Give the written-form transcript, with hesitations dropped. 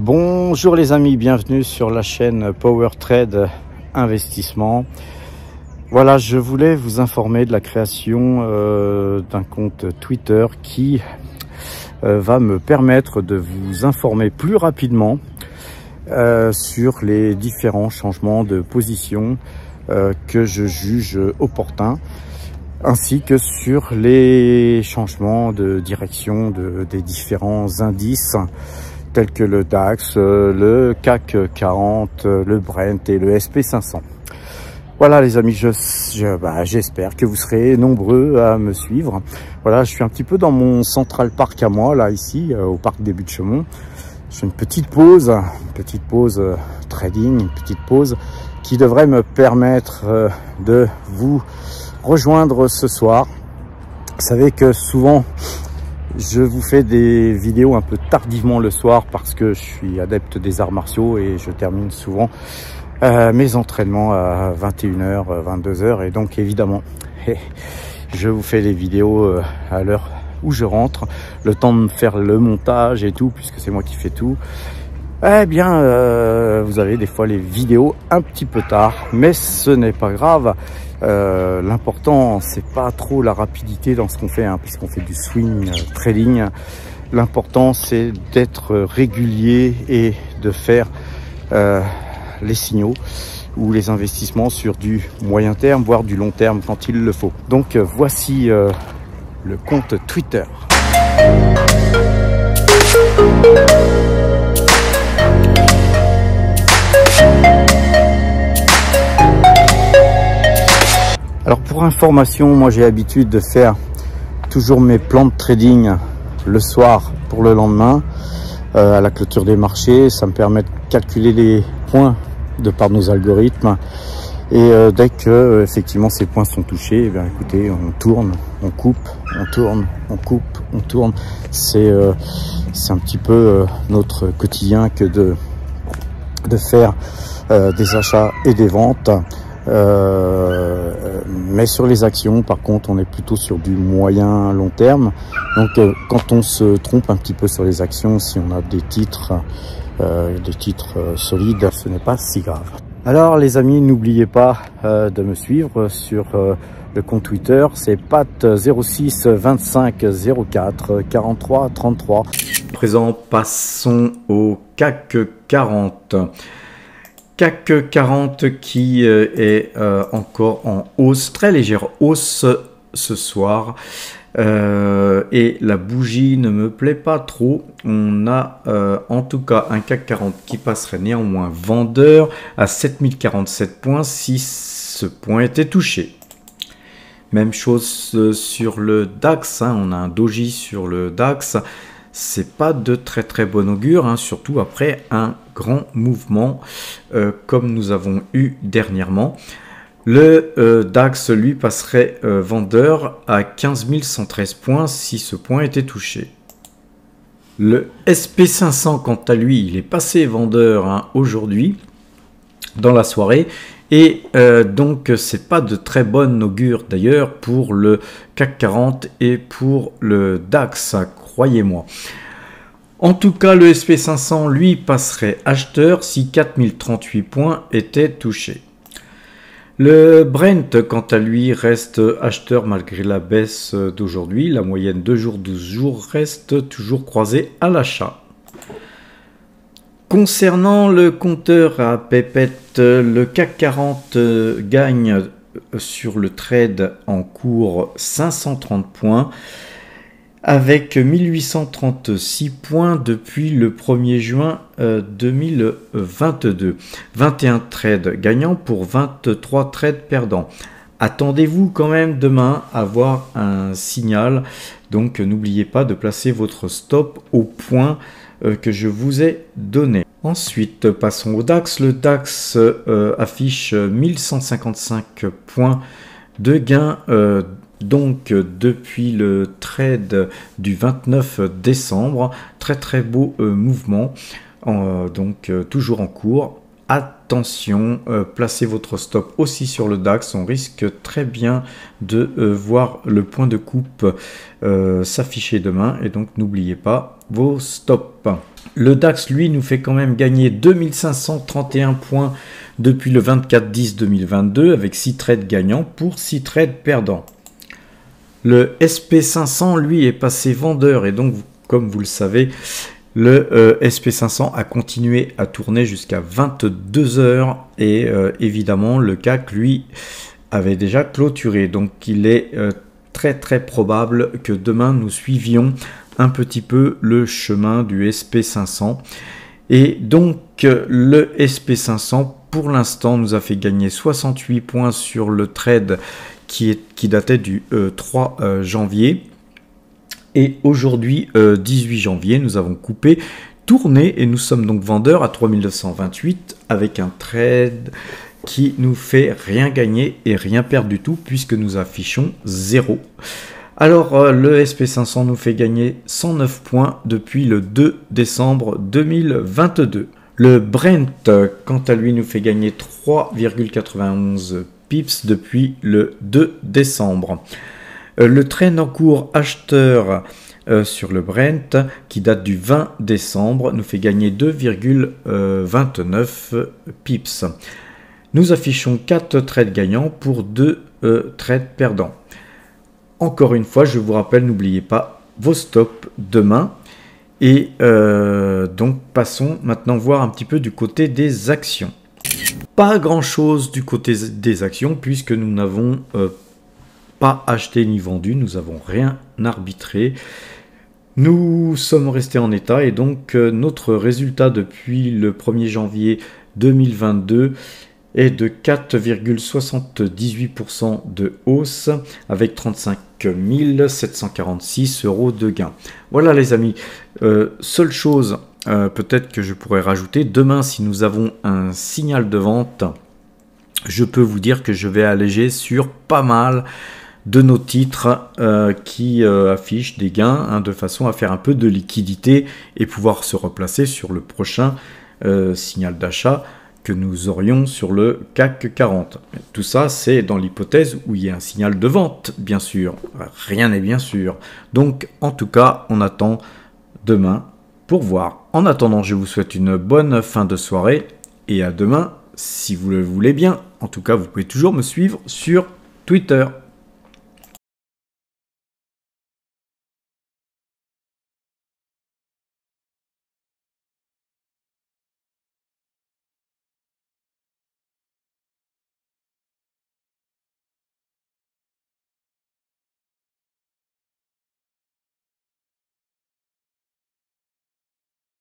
Bonjour les amis, bienvenue sur la chaîne Power Trade Investissement. Voilà, je voulais vous informer de la création d'un compte Twitter qui va me permettre de vous informer plus rapidement sur les différents changements de position que je juge opportuns, ainsi que sur les changements de direction des différents indices tels que le DAX, le CAC 40, le Brent et le SP500. Voilà les amis, j'espère que vous serez nombreux à me suivre. Voilà, je suis un petit peu dans mon Central Park à moi, là ici, au parc des Buttes-Chaumont. Je fais une petite pause trading, une petite pause qui devrait me permettre de vous rejoindre ce soir. Vous savez que souvent, je vous fais des vidéos un peu tardivement le soir parce que je suis adepte des arts martiaux et je termine souvent mes entraînements à 21h, 22h et donc évidemment, je vous fais les vidéos à l'heure où je rentre, le temps de faire le montage et tout, puisque c'est moi qui fais tout. Eh bien, vous avez des fois les vidéos un petit peu tard, mais ce n'est pas grave. L'important, c'est pas trop la rapidité dans ce qu'on fait, hein, puisqu'on fait du swing trading. L'important, c'est d'être régulier et de faire les signaux ou les investissements sur du moyen terme, voire du long terme quand il le faut. Donc, voici le compte Twitter. Alors pour information, moi j'ai l'habitude de faire toujours mes plans de trading le soir pour le lendemain à la clôture des marchés. Ça me permet de calculer les points de par nos algorithmes et dès que effectivement ces points sont touchés, eh bien, écoutez, on tourne, on coupe, on tourne, on coupe, on tourne. C'est un petit peu notre quotidien que de faire des achats et des ventes. Mais sur les actions, par contre, on est plutôt sur du moyen long terme. Donc, quand on se trompe un petit peu sur les actions, si on a des titres solides, ce n'est pas si grave. Alors, les amis, n'oubliez pas de me suivre sur le compte Twitter. C'est Pat06 25 04 43 33. Présent, passons au CAC 40. CAC 40 qui est encore en hausse, très légère hausse ce soir. Et la bougie ne me plaît pas trop. On a en tout cas un CAC 40 qui passerait néanmoins vendeur à 7047 points si ce point était touché. Même chose sur le DAX, hein, on a un doji sur le DAX. C'est pas de très bon augure, hein, surtout après un grand mouvement comme nous avons eu dernièrement. Le DAX, lui, passerait vendeur à 15 113 points si ce point était touché. Le SP500, quant à lui, il est passé vendeur, hein, aujourd'hui, dans la soirée. Et donc, c'est pas de très bonne augure d'ailleurs pour le CAC 40 et pour le DAX, croyez-moi. En tout cas, le SP500, lui, passerait acheteur si 4038 points étaient touchés. Le Brent, quant à lui, reste acheteur malgré la baisse d'aujourd'hui. La moyenne 2 jours, 12 jours reste toujours croisée à l'achat. Concernant le compteur à pépette, le CAC 40 gagne sur le trade en cours 530 points avec 1836 points depuis le 1er juin 2022. 21 trades gagnants pour 23 trades perdants. Attendez-vous quand même demain à voir un signal, donc n'oubliez pas de placer votre stop au point que je vous ai donné. Ensuite, passons au DAX. Le DAX affiche 1155 points de gain donc depuis le trade du 29 décembre. Très beau mouvement, donc toujours en cours. Attention, placez votre stop aussi sur le DAX, on risque très bien de voir le point de coupe s'afficher demain et donc n'oubliez pas vos stops. Le DAX, lui, nous fait quand même gagner 2531 points depuis le 24-10-2022 avec 6 trades gagnants pour 6 trades perdants. Le SP500, lui, est passé vendeur et donc, comme vous le savez, le SP500 a continué à tourner jusqu'à 22 heures et évidemment, le CAC, lui, avait déjà clôturé. Donc, il est très probable que demain, nous suivions un petit peu le chemin du SP500. Et donc, le SP500, pour l'instant, nous a fait gagner 68 points sur le trade qui datait du 3 janvier. Et aujourd'hui, 18 janvier, nous avons coupé, tourné et nous sommes donc vendeurs à 3928 avec un trade qui nous fait rien gagner et rien perdre du tout puisque nous affichons 0. Alors, le SP500 nous fait gagner 109 points depuis le 2 décembre 2022. Le Brent, quant à lui, nous fait gagner 3,91 pips depuis le 2 décembre. Le trend en cours acheteur sur le Brent, qui date du 20 décembre, nous fait gagner 2,29 pips. Nous affichons 4 trades gagnants pour 2 trades perdants. Encore une fois, je vous rappelle, n'oubliez pas vos stops demain. Et donc, passons maintenant voir un petit peu du côté des actions. Pas grand-chose du côté des actions, puisque nous n'avons pas acheté ni vendu, nous n'avons rien arbitré. Nous sommes restés en état et donc notre résultat depuis le 1er janvier 2022 est de 4,78% de hausse avec 35 746 € de gain. Voilà les amis, seule chose peut-être que je pourrais rajouter, demain si nous avons un signal de vente, je peux vous dire que je vais alléger sur pas mal de nos titres qui affichent des gains de façon à faire un peu de liquidité et pouvoir se replacer sur le prochain signal d'achat que nous aurions sur le CAC 40. Tout ça, c'est dans l'hypothèse où il y a un signal de vente, bien sûr. Rien n'est bien sûr. Donc, en tout cas, on attend demain pour voir. En attendant, je vous souhaite une bonne fin de soirée et à demain, si vous le voulez bien. En tout cas, vous pouvez toujours me suivre sur Twitter.